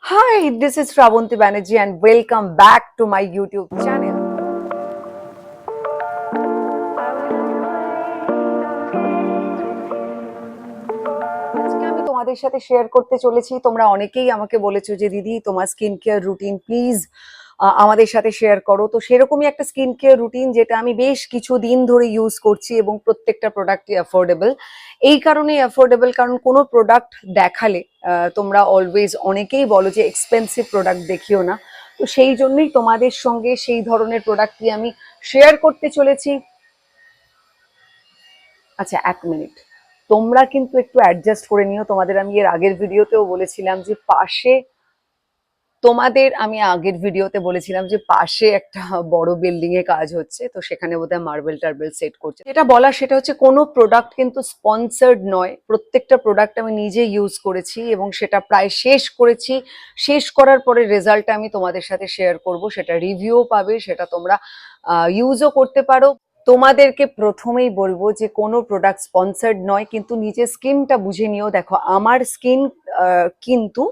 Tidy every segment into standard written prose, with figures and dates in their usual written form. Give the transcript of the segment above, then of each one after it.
Hi, this is Shravanti Banerjee and welcome back to my YouTube channel. আজকে আমি তোমাদের সাথে শেয়ার করতে চলেছি। তোমরা অনেকেই আমাকে বলেছো যে দিদি তোমার স্কিন কেয়ার রুটিন প্লিজ আমাদের সাথে শেয়ার করো। তো সেরকমই একটা স্কিন কেয়ার রুটিন যেটা আমি বেশ কিছুদিন ধরে ইউজ করছি এবং প্রত্যেকটা প্রোডাক্টই অ্যাফোর্ডেবল। এই কারণেই অ্যাফোর্ডেবল কারণ কোনো প্রোডাক্ট দেখালে তোমরা অলওয়েজ অনেকেই বলো যে এক্সপেন্সিভ প্রোডাক্ট দেখিও না। তো সেই জন্যই তোমাদের সঙ্গে সেই ধরনের প্রোডাক্টই আমি শেয়ার করতে চলেছি। আচ্ছা, এক মিনিট, তোমরা কিন্তু একটু অ্যাডজাস্ট করে নিও। তোমাদের আমি এর আগের ভিডিওতেও বলেছিলাম যে পাশে একটা বড় বিল্ডিং এ কাজ হচ্ছে, তো সেখানে বোধহয় মার্বেল টার্বেল সেট করছে। যেটা বলা সেটা হচ্ছে কোনো প্রোডাক্ট কিন্তু স্পন্সার্ড নয়, প্রত্যেকটা প্রোডাক্ট আমি নিজে ইউজ করেছি এবং সেটা প্রায় শেষ করেছি। শেষ করার পরে রেজাল্টটা আমি তোমাদের সাথে শেয়ার করব, সেটা রিভিউ পাবে, সেটা তোমরা ইউজও করতে পারো। তোমাদেরকে প্রথমেই বলবো যে কোনো প্রোডাক্ট স্পন্সার্ড নয়, কিন্তু নিজের স্কিনটা বুঝে নিও। দেখো, আমার স্কিন কিন্তু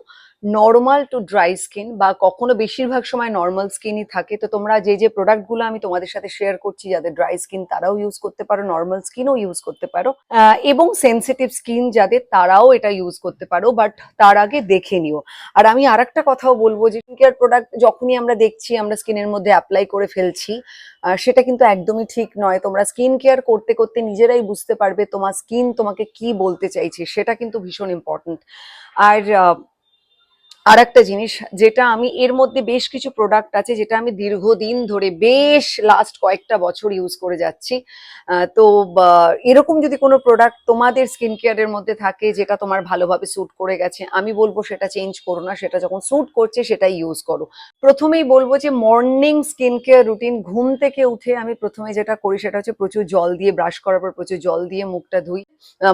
নর্মাল টু ড্রাই স্কিন, বা কখনো বেশিরভাগ সময় নর্মাল স্কিনই থাকে। তো তোমরা যে যে প্রোডাক্টগুলো আমি তোমাদের সাথে শেয়ার করছি, যাদের ড্রাই স্কিন তারাও ইউজ করতে পারো, নর্মাল স্কিনও ইউজ করতে পারো, এবং সেনসিটিভ স্কিন যাদের তারাও এটা ইউজ করতে পারো, বাট তার আগে দেখে নিও। আর আমি আর একটা কথাও বলবো যে স্কিন কেয়ার প্রোডাক্ট যখনই আমরা দেখছি আমরা স্কিনের মধ্যে অ্যাপ্লাই করে ফেলছি, সেটা কিন্তু একদমই ঠিক নয়। তোমরা স্কিন কেয়ার করতে করতে নিজেরাই বুঝতে পারবে তোমার স্কিন তোমাকে কি বলতে চাইছে, সেটা কিন্তু ভীষণ ইম্পর্টেন্ট। আর আর একটা জিনিস, যেটা আমি এর মধ্যে বেশ কিছু প্রোডাক্ট আছে যেটা আমি দীর্ঘদিন ধরে বেশ লাস্ট কয়েকটা বছর ইউজ করে যাচ্ছি। তো এরকম যদি কোনো প্রোডাক্ট তোমাদের স্কিন কেয়ারের মধ্যে থাকে যেটা তোমার ভালোভাবে স্যুট করে গেছে, আমি বলবো সেটা চেঞ্জ করো না, সেটা যখন স্যুট করছে সেটাই ইউজ করো। প্রথমেই বলবো যে মর্নিং স্কিন কেয়ার রুটিন, ঘুম থেকে উঠে আমি প্রথমে যেটা করি সেটা হচ্ছে প্রচুর জল দিয়ে, ব্রাশ করার পর প্রচুর জল দিয়ে মুখটা ধুই,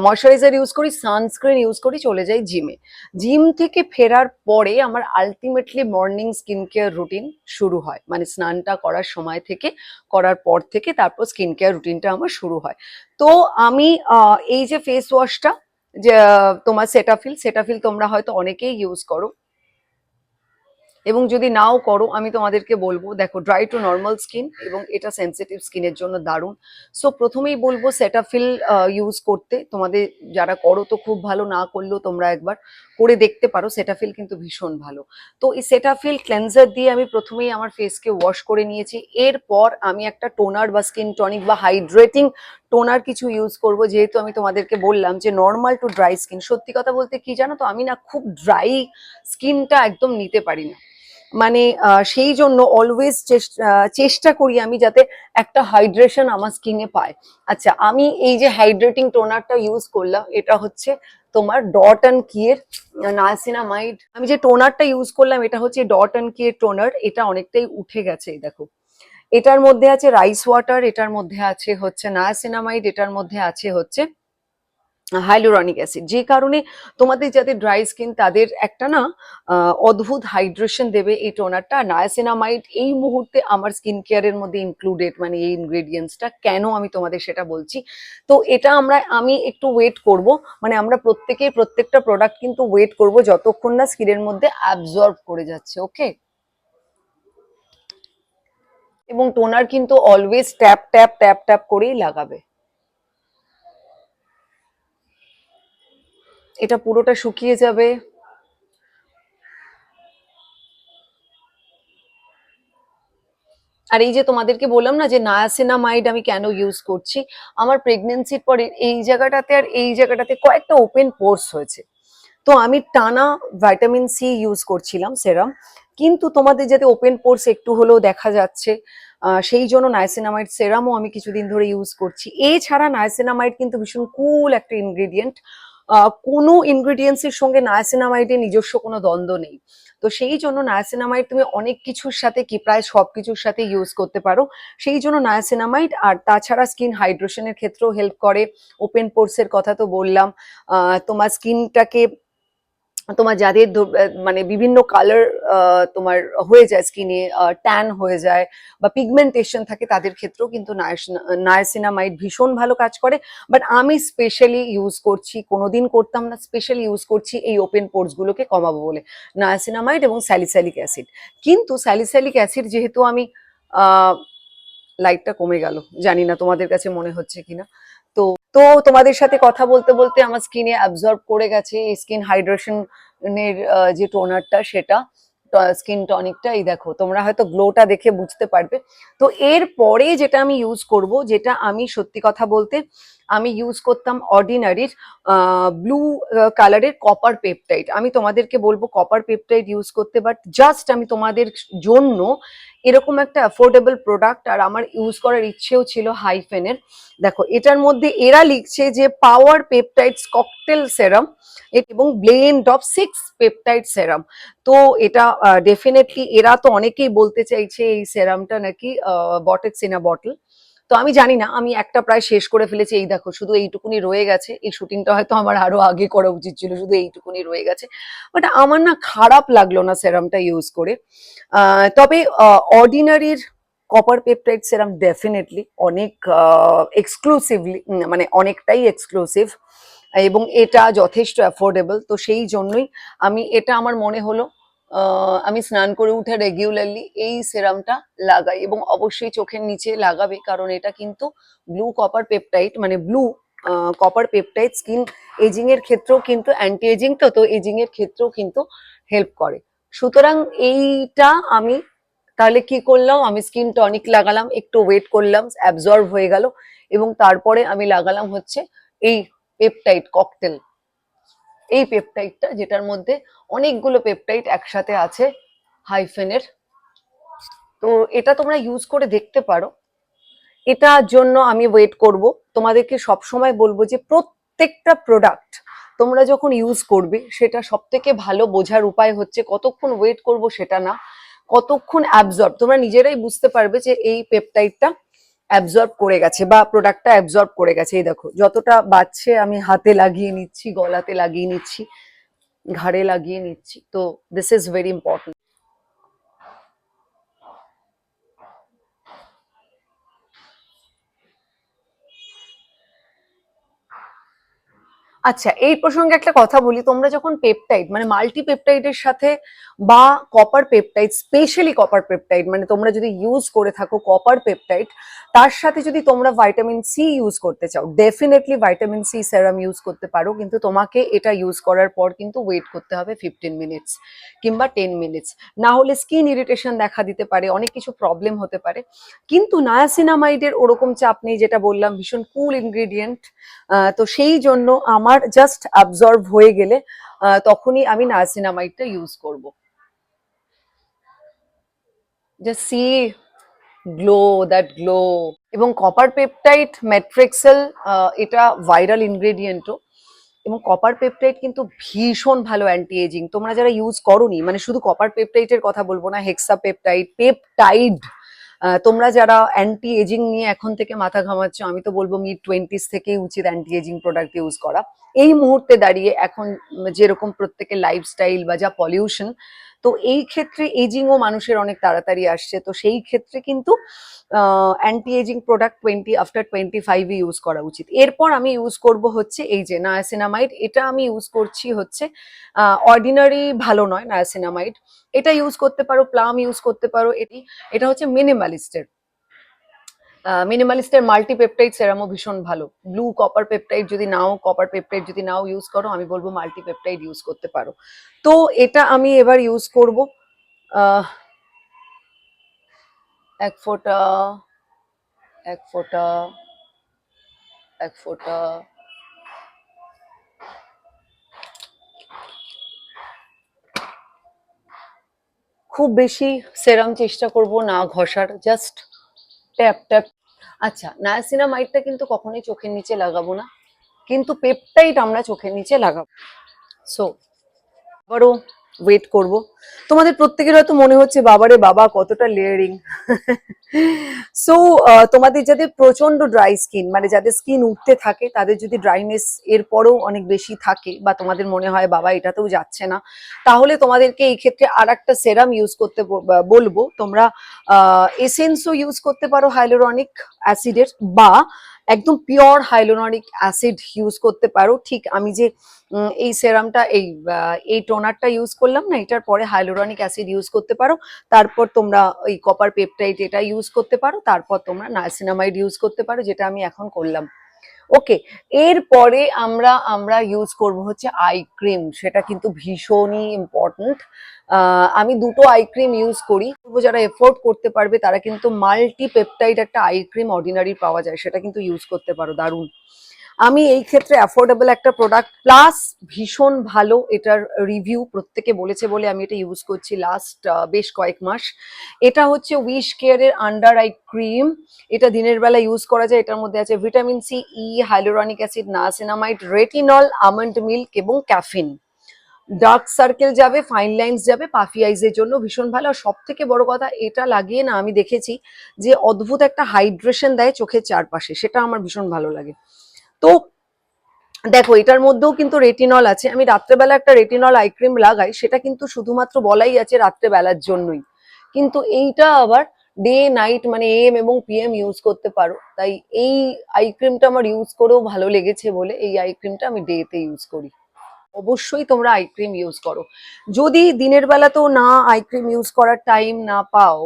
ময়শ্চারাইজার ইউজ করি, সানস্ক্রিন ইউজ করি, চলে যাই জিমে। জিম থেকে ফেরার পরে আমার ultimately morning skin care routine শুরু হয়, মানে স্নানটা করার সময় থেকে, করার পর থেকে তারপর স্কিন কেয়ার রুটিনটা আমার শুরু হয়। তো আমি এই যে ফেস ওয়াশটা, যে তোমার সেটাফিল তোমরা হয়তো অনেকেই ইউজ করো, এবং যদি নাও করো আমি তোমাদেরকে বলবো, দেখো, ড্রাই টু নর্মাল স্কিন এবং এটা সেনসিটিভ স্কিনের জন্য দারুণ। সো প্রথমেই বলবো সেটাফিল ইউজ করতে। তোমাদের যারা করো তো খুব ভালো, না করলেও তোমরা একবার করে দেখতে পারো, সেটাফিল কিন্তু ভীষণ ভালো। তো এই সেটাফিল ক্লেনজার দিয়ে আমি প্রথমেই আমার ফেসকে ওয়াশ করে নিয়েছি। এরপর আমি একটা টোনার বা স্কিন টনিক বা হাইড্রেটিং টোনার কিছু ইউজ করব, যেহেতু আমি তোমাদেরকে বললাম যে নর্মাল টু ড্রাই স্কিন। সত্যি কথা বলতে কি জানো তো, আমি না খুব ড্রাই স্কিনটা একদম নিতে পারি না, মানে সেই জন্য অলওয়েজ চেষ্টা করি আমি যাতে একটা হাইড্রেশন আমার স্কিনে পায়। আচ্ছা, আমি এই যে হাইড্রেটিং টোনারটা ইউজ করলাম, এটা হচ্ছে তোমার ডট অ্যান্ড কি এর নায়াসিনামাইড। আমি যে টোনারটা ইউজ করলাম এটা হচ্ছে ডট অ্যান্ড কি এর টোনার। এটা অনেকটাই উঠে গেছে, এই দেখো। এটার মধ্যে আছে রাইস ওয়াটার, এটার মধ্যে আছে হচ্ছে নায়াসিনামাইড, এটার মধ্যে আছে হচ্ছে হাইলুরনিক অ্যাসিড, যে কারণে তোমাদের যাদের ড্রাই স্কিন তাদের একটা না অদ্ভুত হাইড্রেশন দেবে এই টোনারটা। নায়াসিনামাইড এই মুহূর্তে আমার স্কিন কেয়ারের মধ্যে ইনক্লুডেড, মানে এই ইনগ্রেডিয়েন্টসটা কেন আমি তোমাদের সেটা বলছি। তো এটা আমি একটু ওয়েট করব, মানে আমরা প্রত্যেকটা প্রোডাক্ট কিন্তু ওয়েট করব যতক্ষণ না স্কিনের মধ্যে অ্যাবজর্ব করে যাচ্ছে, ওকে। এবং টোনার কিন্তু always tap tap tap tap করেই লাগাবে। এটা পুরোটা শুকিয়ে যাবে। আর এই যে তোমাদেরকে বললাম না যে নায়াসিনামাইড আমি কেন ইউজ করছি, আমার প্রেগনেন্সির পরে এই জায়গাটাতে আর এই জায়গাটাতে কয়েকটা ওপেন পোর্স হয়েছে। তো আমি টানা ভাইটামিন সি ইউজ করছিলাম সেরাম, কিন্তু তোমাদের যাতে ওপেন পোর্স একটু হলেও দেখা যাচ্ছে, সেই জন্য নায়াসিনামাইড সেরামও আমি কিছুদিন ধরে ইউজ করছি। এছাড়া নায়াসিনামাইড কিন্তু ভীষণ কুল একটা ইনগ্রেডিয়েন্ট, কোনো ইনগ্রেডিয়েন্টসের সঙ্গে নায়াসিনামাইডের নিজস্ব কোনো দ্বন্দ্ব নেই। তো সেই জন্য নায়াসিনামাইড তুমি অনেক কিছুর সাথে, কি প্রায় সব কিছুর সাথে ইউজ করতে পারো। সেই জন্য নায়াসিনামাইড। আর তাছাড়া স্কিন হাইড্রেশনের ক্ষেত্রেও হেল্প করে। ওপেন পোর্স এর কথা তো বললাম, তোমার স্কিনটাকে তোমার যাদের মানে বিভিন্ন কালার তোমার হয়ে যায় স্কিনে, ট্যান হয়ে যায় বা পিগমেন্টেশন থাকে, তাদের ক্ষেত্রেও কিন্তু নায়াসিনামাইড ভীষণ ভালো কাজ করে। বাট আমি স্পেশালি ইউজ করছি, কোনোদিন করতাম না, স্পেশালি ইউজ করছি এই ওপেন পোর্স গুলোকে কমাবো বলে নায়াসিনামাইড এবং স্যালিসাইলিক অ্যাসিড। কিন্তু স্যালিসাইলিক অ্যাসিড যেহেতু আমি লাইটটা কমে গেল, জানি না তোমাদের কাছে মনে হচ্ছে কিনা। তো তো তোমাদের সাথে কথা বলতে বলতে আমার স্কিনে অ্যাবজর্ব করে গেছে এই স্কিন হাইড্রেশন এর যে টোনারটা, সেটা স্কিন টনিকটা। এই দেখো, তোমরা হয়তো গ্লোটা দেখে বুঝতে পারবে। তো এর পরে যেটা আমি ইউজ করব, যেটা আমি সত্যি কথা বলতে আমি ইউজ করতাম অর্ডিনারির ব্লু কালারের কপার পেপটাইড। আমি তোমাদেরকে বলবো কপার পেপটাইড ইউজ করতে, বাট জাস্ট আমি তোমাদের জন্য এরকম একটা অ্যাফোর্ডেবল প্রোডাক্ট, আর আমার ইউজ করার ইচ্ছেও ছিল হাইফেনের। দেখো, এটার মধ্যে এরা লিখছে যে পাওয়ার পেপটাইডস ককটেল সেরাম এবং ব্লেন্ড অফ 6 পেপটাইড সেরাম। তো এটা ডেফিনেটলি এরা তো অনেকেই বলতে চাইছে এই সেরামটা নাকি বটেক্স ইন আ বটল। তো আমি জানি না, আমি একটা প্রায় শেষ করে ফেলেছি। এই দেখো, শুধু এইটুকুনি রয়ে গেছে। এই শুটিংটা হয়তো আমার আরো আগে করা উচিত ছিল, শুধু এইটুকুনি রয়ে গেছে। বাট আমার না খারাপ লাগলো না সেরামটা ইউজ করে। তবে অর্ডিনারির কপার পেপটাইড সেরাম ডেফিনেটলি অনেক এক্সক্লুসিভলি, মানে অনেকটাই এক্সক্লুসিভ, এবং এটা যথেষ্ট অ্যাফোর্ডেবল। তো সেই জন্যই আমি এটা আমার মনে হলো আমি স্নান করে উঠে রেগুলারলি এই সেরামটা লাগাই, এবং অবশ্যই চোখের নিচে লাগাবে, কারণ এটা কিন্তু ব্লু কপার পেপটাইড, মানে blue copper peptide skin ageing এর ক্ষেত্রেও কিন্তু অ্যান্টি এজিং, তো এজিং এর ক্ষেত্রেও কিন্তু হেল্প করে। সুতরাং এইটা আমি তাহলে কি করলাম, আমি স্কিন টনিক লাগালাম, একটু ওয়েট করলাম, অ্যাবজর্ব হয়ে গেল, এবং তারপরে আমি লাগালাম হচ্ছে এই পেপটাইড ককটেল। এই পেপটাইডটা, যেটার মধ্যে অনেকগুলো পেপটাইড একসাথে আছে হাইফেনের। তো এটা তোমরা ইউজ করে দেখতে পারো। এটার জন্য আমি ওয়েট করব। তোমাদেরকে সব সময় বলবো যে প্রত্যেকটা প্রোডাক্ট তোমরা যখন ইউজ করবে, সেটা সব থেকে ভালো বোঝার উপায় হচ্ছে কতক্ষণ ওয়েট করব সেটা না, কতক্ষণ অ্যাবজর্ব। তোমরা নিজেরাই বুঝতে পারবে যে এই পেপটাইডটা অ্যাবজর্ব করে গেছে বা প্রোডাক্টটা অ্যাবজর্ব করে গেছে। এই দেখো, যতটা বাড়ছে আমি হাতে লাগিয়ে নিচ্ছি, গলাতে লাগিয়ে নিচ্ছি, ঘাড়ে লাগিয়ে নিচ্ছি। তো দিস ইজ ভেরি ইম্পর্টেন্ট। আচ্ছা, এই প্রসঙ্গে একটা কথা বলি। তোমরা যখন পেপটাইড মানে মাল্টি পেপটাইডের সাথে বা copper peptide, specially copper peptide, মানে তোমরা যদি ইউজ করে থাকো কপার পেপটাইড, তার সাথে যদি তোমরা ভাইটামিন সি ইউজ করতে চাও, definitely vitamin C serum use করতে পারো। কিন্তু তোমাকে এটা ইউজ করার পর কিন্তু ওয়েট করতে হবে 15 মিনিটস কিংবা 10 মিনিটস, না হলে স্কিন ইরিটেশন দেখা দিতে পারে, অনেক কিছু প্রবলেম হতে পারে। কিন্তু নায়াসিনামাইডের ওরকম চাপ নেই, যেটা বললাম ভীষণ কুল ইনগ্রিডিয়েন্ট। তো সেই জন্য আমার জাস্ট অ্যাবজর্ব হয়ে গেলে তখনই আমি নায়াসিনামাইডটা ইউজ করব। Just see glow, that glow. এবং কপার পেপটাইড ম্যাট্রিক্সেল, এটা ভাইরাল ইনগ্রেডিয়েন্টও, এবং কপার পেপটাইড কিন্তু ভীষণ ভালো অ্যান্টি এজিং। তোমরা যারা ইউজ করোনি, মানে শুধু কপার পেপটাইডের কথা বলবো না, হেক্সা পেপটাইড, পেপটাইড, তোমরা যারা অ্যান্টি এজিং নিয়ে এখন থেকে মাথা ঘামাচ্ছ, আমি তো বলবো মিড-20s থেকেই উচিত অ্যান্টি এজিং প্রোডাক্ট ইউজ করা। এই মুহূর্তে দাঁড়িয়ে এখন যেরকম প্রত্যেকের লাইফস্টাইল বা যা পলিউশন, তো এই ক্ষেত্রে এজিংও মানুষের অনেক তাড়াতাড়ি আসছে। তো সেই ক্ষেত্রে কিন্তু anti ageing product after 25 use করা উচিত। এরপর আমি ইউজ করব হচ্ছে এই যে নায়াসিনামাইড। এটা আমি ইউজ করছি হচ্ছে অর্ডিনারি, ভালো নয় নায়াসিনামাইড। এটা ইউজ করতে পারো, প্লাম ইউজ করতে পারো। এটা হচ্ছে মিনিমালিস্টের মাল্টি পেপটাইড সেরামও ভীষণ ভালো। ব্লু কপার পেপটাইড যদি নাও, কপার পেপটাইড যদি নাও ইউজ করো, আমি বলবো মাল্টি পেপটাইড ইউজ করতে পারো। তো এটা আমি এবার ইউজ করব আহ এক ফোঁটা, এক ফোঁটা, এক ফোঁটা। খুব বেশি সেরাম চেষ্টা করব না ঘষার, জাস্ট ট্যাপ ট্যাপ। আচ্ছা, নায়াসিনামাইডটা কিন্তু কখনোই চোখের নিচে লাগাবো না, কিন্তু পেপটাইড আমরা চোখের নিচে লাগাবো। সো আবারও ওয়েট করব। তোমাদের প্রত্যেকের হয়তো মনে হচ্ছে বাবারে বাবা কতটা লেয়ারিং। সো তোমাদের যাদের প্রচন্ড ড্রাই স্কিন, মানে যাদের স্কিন উঠতে থাকে, তাদের যদি ড্রাইনেস এরপরও অনেক বেশি থাকে বা তোমাদের মনে হয় বাবা এটাতেও যাচ্ছে না, তাহলে তোমাদেরকে এই ক্ষেত্রে আর একটা সেরাম ইউজ করতে বলবো। তোমরা এসেন্সও ইউজ করতে পারো হাইলোরনিক অ্যাসিডের, বা একদম পিওর হাইলোরনিক অ্যাসিড ইউজ করতে পারো। ঠিক আমি যে এই সেরামটা এই টোনারটা ইউজ করলাম না, এটার পরে হাইলোরনিক অ্যাসিড ইউজ করতে পারো, তারপর তোমরা ওই কপার পেপটাইড এটা ইউজ করতে পারো, তারপর তোমরা নাইসিনামাইড ইউজ করতে পারো, যেটা আমি এখন করলাম। ওকে, এরপরে আমরা আমরা ইউজ করব হচ্ছে আই ক্রিম। সেটা কিন্তু ভীষণই ইম্পর্টেন্ট। আমি দুটো আই ক্রিম ইউজ করি। যারা এফোর্ড করতে পারবে তারা কিন্তু মাল্টি পেপটাইড একটা আই ক্রিম অর্ডিনারি পাওয়া যায়, সেটা কিন্তু ইউজ করতে পারো, দারুণ। আমি এই ক্ষেত্রে অ্যাফোর্ডেবল একটা প্রোডাক্ট প্লাস ভীষণ ভালো, এটার রিভিউ প্রত্যেকে বলেছে বলে আমি এটা ইউজ করছি লাস্ট বেশ কয়েক মাস। এটা হচ্ছে উইশ কেয়ারের আন্ডার আই ক্রিম। এটা দিনের বেলা ইউজ করা যায়। এটার মধ্যে আছে vitamin C, E, hyaluronic acid, niacinamide, retinol, almond milk এবং ক্যাফিন। ডার্ক সার্কেল যাবে, ফাইন লাইন্স যাবে, পাফি আইজের জন্য ভীষণ ভালো। আর সব থেকে বড় কথা, এটা লাগিয়ে না আমি দেখেছি যে অদ্ভুত একটা হাইড্রেশন দেয় চোখের চারপাশে, সেটা আমার ভীষণ ভালো লাগে। তো দেখো, এটার মধ্যেও কিন্তু রেটিনল আছে। আমি রাত্রেবেলা একটা রেটিনল আই ক্রিম লাগাই, সেটা কিন্তু শুধুমাত্র বলাই আছে রাত্রেবেলার জন্যই, কিন্তু এইটা আবার ডে নাইট মানে এম এবং পিএম ইউজ করতে পারো। তাই এই আই ক্রিমটা আমার ইউজ করেও ভালো লেগেছে বলে এই আই ক্রিমটা আমি ডে তে ইউজ করি। অবশ্যই তোমরা আই ক্রিম ইউজ করো। যদি দিনের বেলাতেও না আই ক্রিম ইউজ করার টাইম না পাও,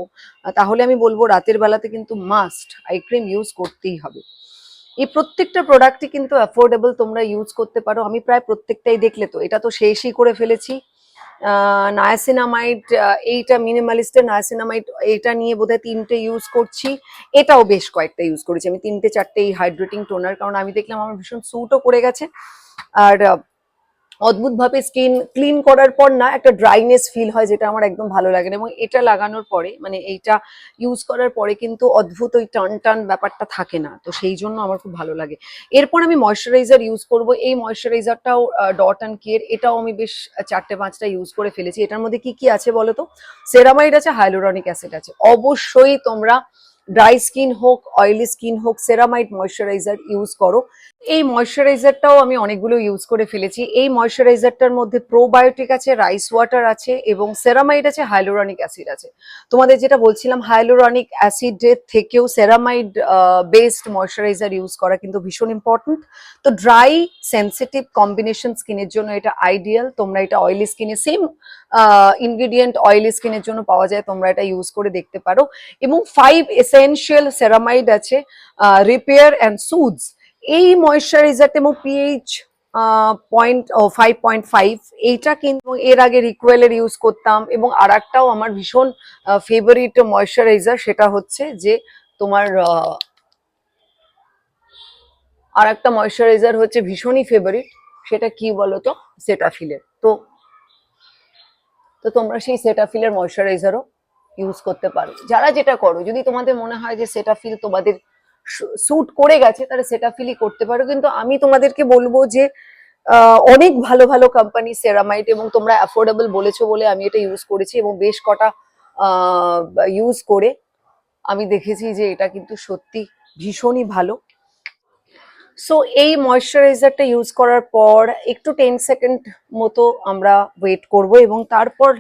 তাহলে আমি বলবো রাতের বেলাতে কিন্তু মাস্ট আই ক্রিম ইউজ করতেই হবে। এই প্রত্যেকটা প্রোডাক্টই কিন্তু অ্যাফোর্ডেবল, তোমরা ইউজ করতে পারো। আমি প্রায় প্রত্যেকটাই, দেখলে তো, এটা তো শেষই করে ফেলেছি। নায়াসিনামাইড, এইটা মিনিমালিস্টের নায়াসিনামাইড, এটা নিয়ে বোধহয় 3টে ইউজ করছি। এটাও বেশ কয়েকটা ইউজ করেছি আমি, 3টে 4টে এই হাইড্রেটিং টোনার, কারণ আমি দেখলাম আমার ভীষণ স্যুটও করে গেছে। আর অদ্ভুতভাবে স্কিন ক্লিন করার পর না একটা ড্রাইনেস ফিল হয়, যেটা আমার একদম ভালো লাগে না। এবং এটা লাগানোর পরে, মানে এইটা ইউজ করার পরে কিন্তু অদ্ভুত ওই টান টান ব্যাপারটা থাকে না, তো সেই জন্য আমার খুব ভালো লাগে। এরপর আমি ময়শ্চারাইজার ইউজ করব। এই ময়শ্চারাইজারটাও ডট অ্যান্ড কেয়ার, এটাও আমি বেশ 4টে 5টা ইউজ করে ফেলেছি। এটার মধ্যে কি কি আছে বলো তো? সেরামাইড আছে, হাইলোরনিক অ্যাসিড আছে। অবশ্যই তোমরা ড্রাই স্কিন হোক, অয়েলি স্কিন হোক, সেরামাইড ময়শ্চারাইজার ইউজ করো। এই ময়শ্চারাইজারটাও আমি অনেকগুলো ইউজ করে ফেলেছি। এই ময়শ্চারাইজারটার মধ্যে প্রোবায়োটিক আছে, রাইস ওয়াটার আছে এবং সেরামাইড আছে, হাইলোরনিক অ্যাসিড আছে। তোমাদের যেটা বলছিলাম, হাইলোরনিক অ্যাসিডের থেকেও সেরামাইড বেসড ময়শ্চারাইজার ইউজ করা কিন্তু ভীষণ ইম্পর্টেন্ট। তো ড্রাই সেন্সিটিভ কম্বিনেশন স্কিনের জন্য এটা আইডিয়াল। তোমরা এটা অয়েলি স্কিনে, সেম ইনগ্রিডিয়েন্ট অয়েলি স্কিনের জন্য পাওয়া যায়, তোমরা এটা ইউজ করে দেখতে পারো। এবং 5 এসেনশিয়াল সেরামাইড আছে, রিপেয়ার অ্যান্ড সুদস। এই ময়শ্চারাইজার এবং পিএইচ 5.5, এইটা কিন্তু এর আগে রিকোয়েলের ইউজ করতাম। এবং আর একটাও আমার ভীষণ ফেভারিট ময়শ্চারাইজার, সেটা হচ্ছে যে তোমার আর একটা ময়শ্চারাইজার হচ্ছে ভীষণই ফেভারিট, সেটা কি বলতো? সেটাফিলের। তো তো তোমরা সেই সেটাফিলের ময়শ্চারাইজারও ইউজ করতে পারো। যারা যেটা করো, যদি তোমাদের মনে হয় যে সেটাফিল তোমাদের স্যুট করে গেছে, তাহলে সেটাফিলই করতে পারো। কিন্তু আমি তোমাদেরকে বলবো যে অনেক ভালো ভালো কোম্পানি সেরামাইট, এবং তোমরা অ্যাফোর্ডেবল বলেছো বলে আমি এটা ইউজ করেছি, এবং বেশ কটা ইউজ করে আমি দেখেছি যে এটা কিন্তু সত্যি ভীষণই ভালো। সো এই ময়শ্চারাইজারটা ইউজ করার পর একটু 10 সেকেন্ড মতো আমরা ওয়েট করব, এবং তারপর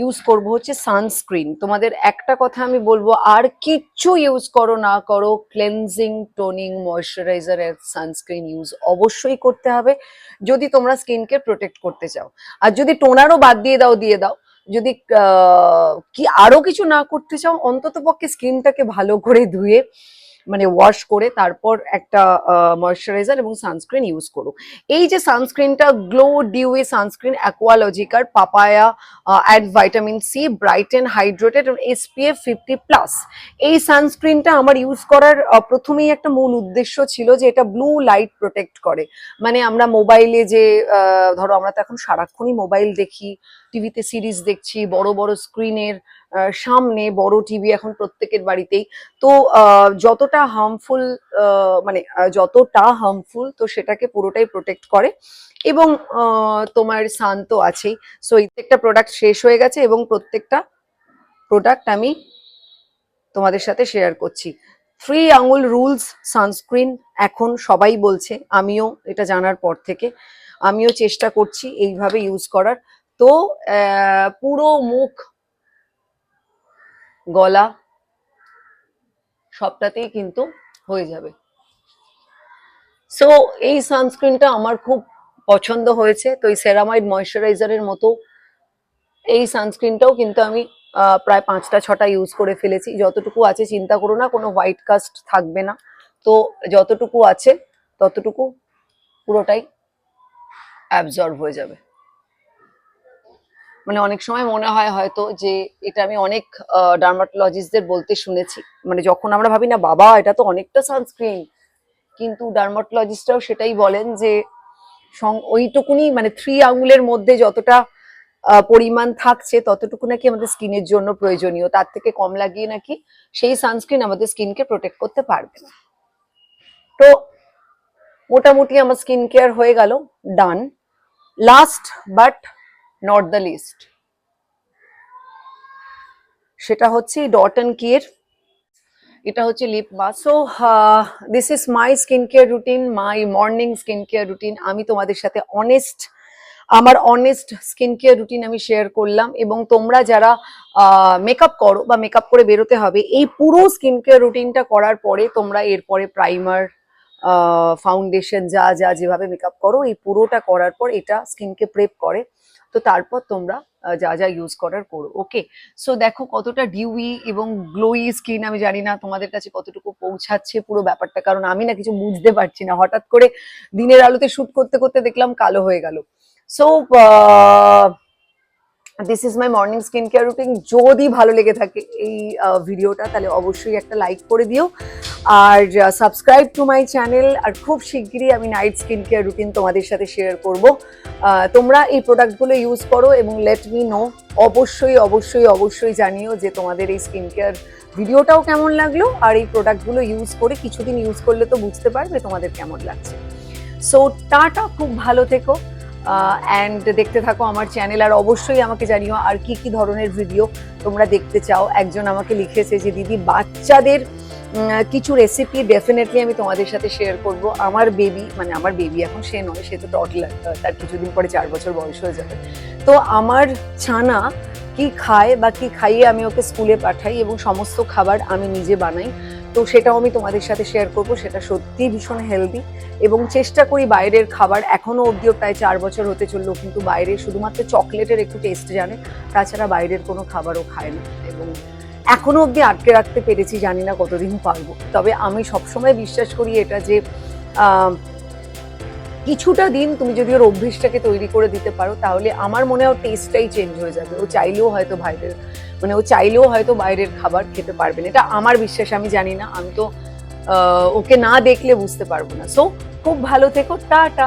ইউজ করব হচ্ছে সানস্ক্রিন। তোমাদের একটা কথা আমি বলবো, আর কিচ্ছু ইউজ করো না করো, ক্লেনজিং, টোনিং, ময়শ্চারাইজার আর সানস্ক্রিন ইউজ অবশ্যই করতে হবে যদি তোমরা স্কিনকে প্রোটেক্ট করতে চাও। আর যদি টোনারও বাদ দিয়ে দাও, দিয়ে দাও। যদি কি আরো কিছু না করতে চাও, অন্তত পক্ষে স্কিনটাকে ভালো করে ধুয়ে, মানে ওয়াশ করে, তারপর একটা ময়শ্চারাইজার এবং সানস্ক্রিন ইউজ করো। এই যে সানস্ক্রিনটা, গ্লো ডিউই সানস্ক্রিন, অ্যাকোয়ালজিকার, papaya add vitamin C, brighten hydrated এবং SPF 50+। এই সানস্ক্রিনটা আমার ইউজ করার প্রথমেই একটা মূল উদ্দেশ্য ছিল যে এটা ব্লু লাইট প্রোটেক্ট করে। মানে আমরা মোবাইলে যে ধরো, আমরা তো এখন সারাক্ষণই মোবাইল দেখি, টিভিতে সিরিজ দেখছি, বড় বড় স্ক্রিনের সামনে, বড় টিভি এখন প্রত্যেকের বাড়িতেই। তো যতটা হার্মফুল, তো সেটাকে পুরোটাই প্রোটেক্ট করে। এবং তোমার সান তো আছেই। সো প্রত্যেকটা প্রোডাক্ট শেষ হয়ে গেছে এবং প্রত্যেকটা প্রোডাক্ট আমি তোমাদের সাথে শেয়ার করছি। 3 আঙুল রুলস সানস্ক্রিন এখন সবাই বলছে, আমিও এটা জানার পর থেকে আমিও চেষ্টা করছি এইভাবে ইউজ করার। তো পুরো মুখ, গলা সবটাতেই কিন্তু হয়ে যাবে। সো এই সানস্ক্রিনটা আমার খুব পছন্দ হয়েছে। তো এই সেরামাইড ময়শ্চারাইজারের মতো এই সানস্ক্রিনটাও কিন্তু আমি প্রায় 5টা 6টা ইউজ করে ফেলেছি। যতটুকু আছে চিন্তা করো না, কোনো হোয়াইট কাস্ট থাকবে না। তো যতটুকু আছে ততটুকু পুরোটাই অ্যাবজর্ব হয়ে যাবে। মানে অনেক সময় মনে হয় হয়তো যে এটা আমি অনেক ডার্মাটোলজিস্টদের বলতে শুনেছি, মানে যখন আমরা ভাবি না বাবা এটা তো অনেকটা সানস্ক্রিন, কিন্তু ডার্মাটোলজিস্টরাও সেটাই বলেন যে ওইটুকুনি, মানে 3 আঙুলের মধ্যে যতটা পরিমাণ থাকছে ততটুকু নাকি আমাদের স্কিনের জন্য প্রয়োজনীয়, তার থেকে কম লাগিয়ে নাকি সেই সানস্ক্রিন আমাদের স্কিনকে প্রোটেক্ট করতে পারবে না। তো মোটামুটি আমার স্কিন কেয়ার হয়ে গেল, done. Last but not the least, সেটা হচ্ছে ডট অ্যান্ড কির, এটা হচ্ছে lip mask. So this is my skin care routine, my morning skin care routine. আমি তোমাদের সাথে আমার অনেস্ট স্কিন কেয়ার রুটিন আমি শেয়ার করলাম। এবং তোমরা যারা মেকআপ করো বা মেকআপ করে বেরোতে হবে, এই পুরো স্কিন কেয়ার রুটিনটা করার পরে তোমরা এরপরে প্রাইমার, ফাউন্ডেশন, যা যা যেভাবে মেকআপ করো, এই পুরোটা করার পর এটা স্কিনকে প্রেপ করে। তো তারপর তোমরা যা যা ইউজ করার করো। ওকে, সো দেখো কতটা ডিউই এবং গ্লোই স্কিন। আমি জানি না তোমাদের কাছে কতটুকু পৌঁছাচ্ছে পুরো ব্যাপারটা, কারণ আমি না কিছু বুঝতে পারছি না। হঠাৎ করে দিনের আলোতে শুট করতে করতে দেখলাম কালো হয়ে গেল। So this is my morning skin care routine. যদি ভালো লেগে থাকে এই ভিডিওটা, তাহলে অবশ্যই একটা লাইক করে দিও আর সাবস্ক্রাইব টু মাই চ্যানেল। আর খুব শিগগিরই আমি নাইট স্কিন কেয়ার রুটিন তোমাদের সাথে শেয়ার করব। তোমরা এই প্রোডাক্টগুলো ইউজ করো এবং লেট মি নো, অবশ্যই অবশ্যই অবশ্যই জানিও যে তোমাদের এই স্কিন কেয়ার ভিডিওটাও কেমন লাগলো, আর এই প্রোডাক্টগুলো ইউজ করে কিছুদিন ইউজ করলে তো বুঝতে পারবে তোমাদের কেমন লাগছে। সো টাটা, খুব ভালো থেকো অ্যান্ড দেখতে থাকো আমার চ্যানেল। আর অবশ্যই আমাকে জানিও আর কি কি ধরনের ভিডিও তোমরা দেখতে চাও। একজন আমাকে লিখেছে যে দিদি বাচ্চাদের কিছু রেসিপি ডেফিনেটলি আমি তোমাদের সাথে শেয়ার করব। আমার বেবি এখন সে নয়, সে তো টডলার, তার কিছুদিন পরে 4 বছর বয়স হয়ে যাবে। তো আমার ছানা কি খায় বা কি খাইয়ে আমি ওকে স্কুলে পাঠাই এবং সমস্ত খাবার আমি নিজে বানাই, তো সেটাও আমি তোমাদের সাথে শেয়ার করব। সেটা সত্যিই ভীষণ হেলদি এবং চেষ্টা করি বাইরের খাবার, এখনো অবধিও প্রায় 4 বছর হতে চললো, কিন্তু বাইরে শুধুমাত্র চকলেটের একটু টেস্ট জানে, তাছাড়া বাইরের কোনো খাবারও খায় না। এবং এখনো অবধি আটকে রাখতে পেরেছি, জানি না কতদিন পারবো। তবে আমি সবসময় বিশ্বাস করি এটা যে কিছুটা দিন তুমি যদি ওর অভ্যেসটাকে তৈরি করে দিতে পারো, তাহলে আমার মনে হয় টেস্টটাই চেঞ্জ হয়ে যাবে। ও চাইলেও হয়তো বাইরের খাবার খেতে পারবে না, এটা আমার বিশ্বাস। আমি জানি না, আমি তো ওকে না দেখলে বুঝতে পারবো না। সো খুব ভালো থেকো, টাটা।